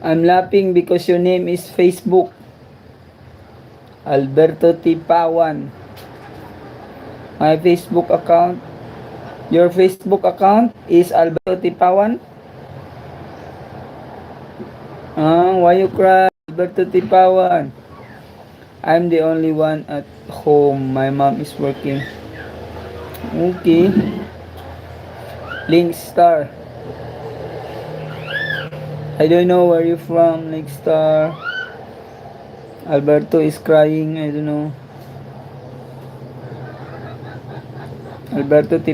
I'm laughing because your name is Facebook. Alberto Tipawan. My Facebook account. Your Facebook account is Alberto Tipawan. Why you cry, Alberto Tipawan? I'm the only one at home. My mom is working. Okay. Link Star. I don't know where you from, Link Star. Alberto is crying. I don't know. Alberto